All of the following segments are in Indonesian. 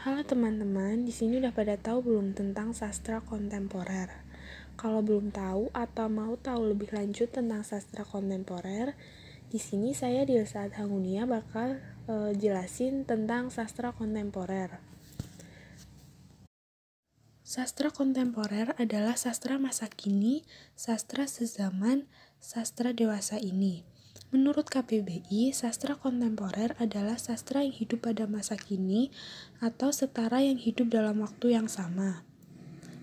Halo teman-teman, di sini udah pada tahu belum tentang sastra kontemporer? Kalau belum tahu atau mau tahu lebih lanjut tentang sastra kontemporer, di sini saya Dilsaat Hangunia bakal jelasin tentang sastra kontemporer. Sastra kontemporer adalah sastra masa kini, sastra sezaman, sastra dewasa ini. Menurut KBBI, sastra kontemporer adalah sastra yang hidup pada masa kini atau setara yang hidup dalam waktu yang sama.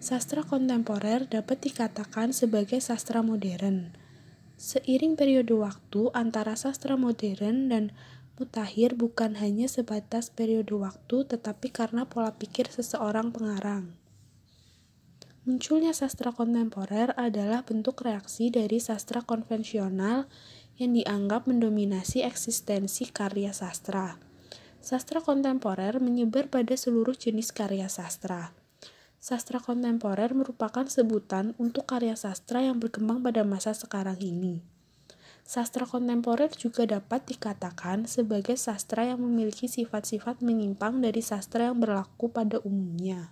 Sastra kontemporer dapat dikatakan sebagai sastra modern. Seiring periode waktu antara sastra modern dan mutakhir bukan hanya sebatas periode waktu, tetapi karena pola pikir seseorang pengarang. Munculnya sastra kontemporer adalah bentuk reaksi dari sastra konvensional yang dianggap mendominasi eksistensi karya sastra. Sastra kontemporer menyebar pada seluruh jenis karya sastra. Sastra kontemporer merupakan sebutan untuk karya sastra yang berkembang pada masa sekarang ini. Sastra kontemporer juga dapat dikatakan sebagai sastra yang memiliki sifat-sifat menyimpang dari sastra yang berlaku pada umumnya.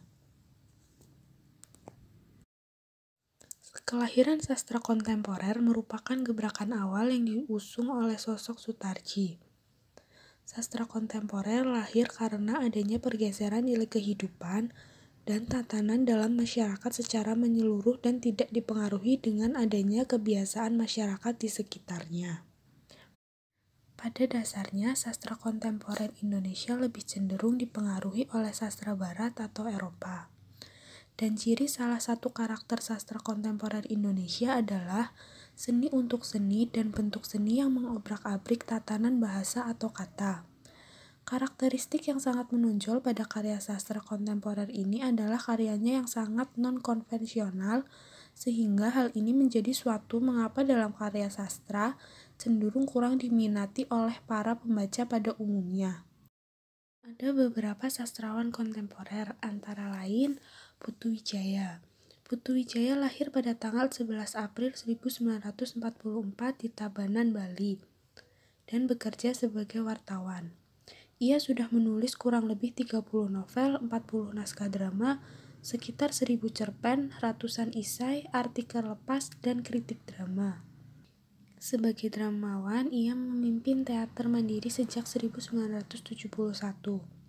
Kelahiran sastra kontemporer merupakan gebrakan awal yang diusung oleh sosok Soetarji. Sastra kontemporer lahir karena adanya pergeseran nilai kehidupan dan tatanan dalam masyarakat secara menyeluruh dan tidak dipengaruhi dengan adanya kebiasaan masyarakat di sekitarnya. Pada dasarnya, sastra kontemporer Indonesia lebih cenderung dipengaruhi oleh sastra Barat atau Eropa. Dan ciri salah satu karakter sastra kontemporer Indonesia adalah seni untuk seni dan bentuk seni yang mengobrak-abrik tatanan bahasa atau kata. Karakteristik yang sangat menonjol pada karya sastra kontemporer ini adalah karyanya yang sangat non-konvensional, sehingga hal ini menjadi suatu mengapa dalam karya sastra cenderung kurang diminati oleh para pembaca pada umumnya. Ada beberapa sastrawan kontemporer, antara lain Putu Wijaya. Putu Wijaya lahir pada tanggal 11 April 1944 di Tabanan, Bali, dan bekerja sebagai wartawan. Ia sudah menulis kurang lebih 30 novel, 40 naskah drama, sekitar 1000 cerpen, ratusan esai, artikel lepas, dan kritik drama. Sebagai dramawan, ia memimpin teater mandiri sejak 1971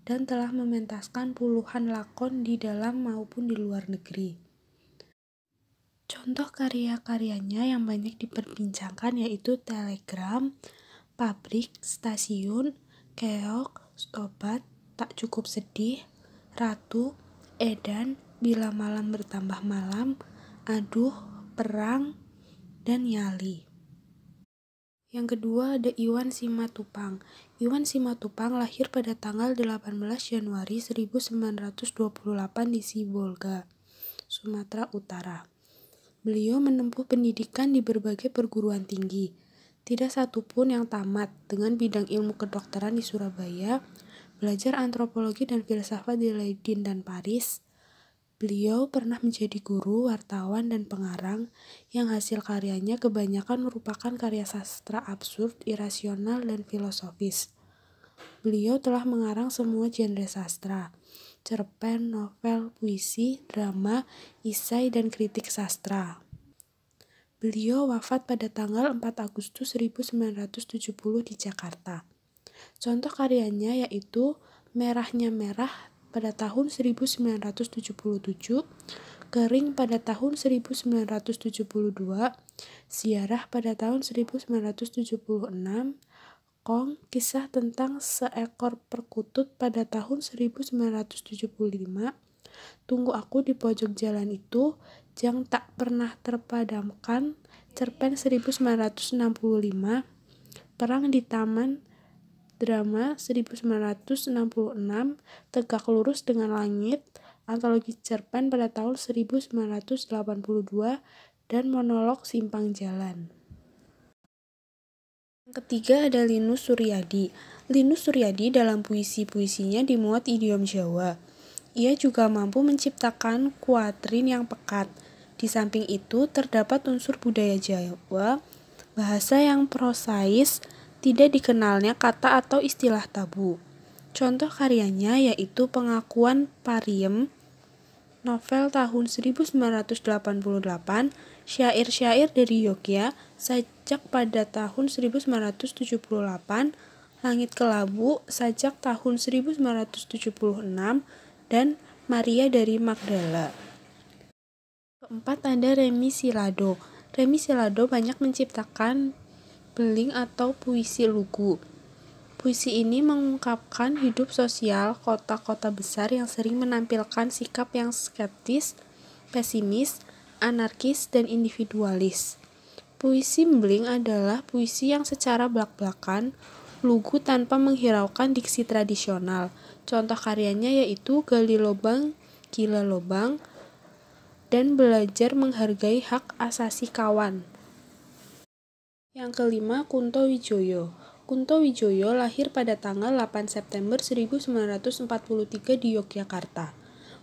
dan telah mementaskan puluhan lakon di dalam maupun di luar negeri. Contoh karya-karyanya yang banyak diperbincangkan yaitu Telegram, Pabrik, Stasiun, Keok, Stobat, Tak Cukup Sedih, Ratu, Edan, Bila Malam Bertambah Malam, Aduh, Perang, dan Nyali. Yang kedua ada Iwan Simatupang. Iwan Simatupang lahir pada tanggal 18 Januari 1928 di Sibolga, Sumatera Utara. Beliau menempuh pendidikan di berbagai perguruan tinggi. Tidak satupun yang tamat dengan bidang ilmu kedokteran di Surabaya, belajar antropologi dan filsafat di Leiden dan Paris. Beliau pernah menjadi guru, wartawan, dan pengarang yang hasil karyanya kebanyakan merupakan karya sastra absurd, irasional, dan filosofis. Beliau telah mengarang semua genre sastra, cerpen, novel, puisi, drama, esai, dan kritik sastra. Beliau wafat pada tanggal 4 Agustus 1970 di Jakarta. Contoh karyanya yaitu Merahnya Merah pada tahun 1977, Kering pada tahun 1972, Ziarah pada tahun 1976, Kong, Kisah tentang Seekor Perkutut pada tahun 1975, Tunggu Aku di Pojok Jalan Itu, Jang Tak Pernah Terpadamkan, cerpen 1965, Perang di Taman Drama 1966, Tegak Lurus dengan Langit, antologi cerpen pada tahun 1982, dan monolog Simpang Jalan. Yang ketiga ada Linus Suryadi. Linus Suryadi dalam puisi-puisinya dimuat idiom Jawa. Ia juga mampu menciptakan kuatrin yang pekat. Di samping itu terdapat unsur budaya Jawa, bahasa yang prosais, tidak dikenalnya kata atau istilah tabu. Contoh karyanya yaitu Pengakuan Pariem, novel tahun 1988, Syair-syair dari Yogya, sajak pada tahun 1978, Langit Kelabu, sajak tahun 1976, dan Maria dari Magdala. Keempat ada Remi Silado. Remi Silado banyak menciptakan beling atau puisi lugu. Puisi ini mengungkapkan hidup sosial kota-kota besar yang sering menampilkan sikap yang skeptis, pesimis, anarkis, dan individualis. Puisi beling adalah puisi yang secara blak-blakan, lugu tanpa menghiraukan diksi tradisional. Contoh karyanya yaitu Gali Lobang, Gila Lobang, dan Belajar Menghargai Hak Asasi Kawan. Yang kelima, Kunto Wijoyo. Kunto Wijoyo lahir pada tanggal 8 September 1943 di Yogyakarta.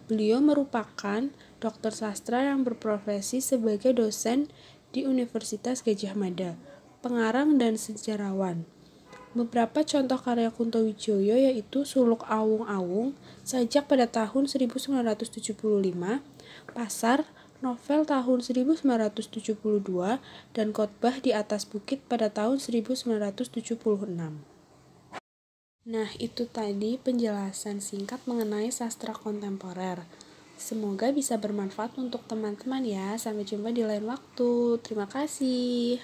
Beliau merupakan dokter sastra yang berprofesi sebagai dosen di Universitas Gadjah Mada, pengarang dan sejarawan. Beberapa contoh karya Kunto Wijoyo yaitu Suluk Awung-Awung, sajak pada tahun 1975, Pasar, novel tahun 1972, dan Khotbah di Atas Bukit pada tahun 1976. Nah, itu tadi penjelasan singkat mengenai sastra kontemporer. Semoga bisa bermanfaat untuk teman-teman ya. Sampai jumpa di lain waktu. Terima kasih.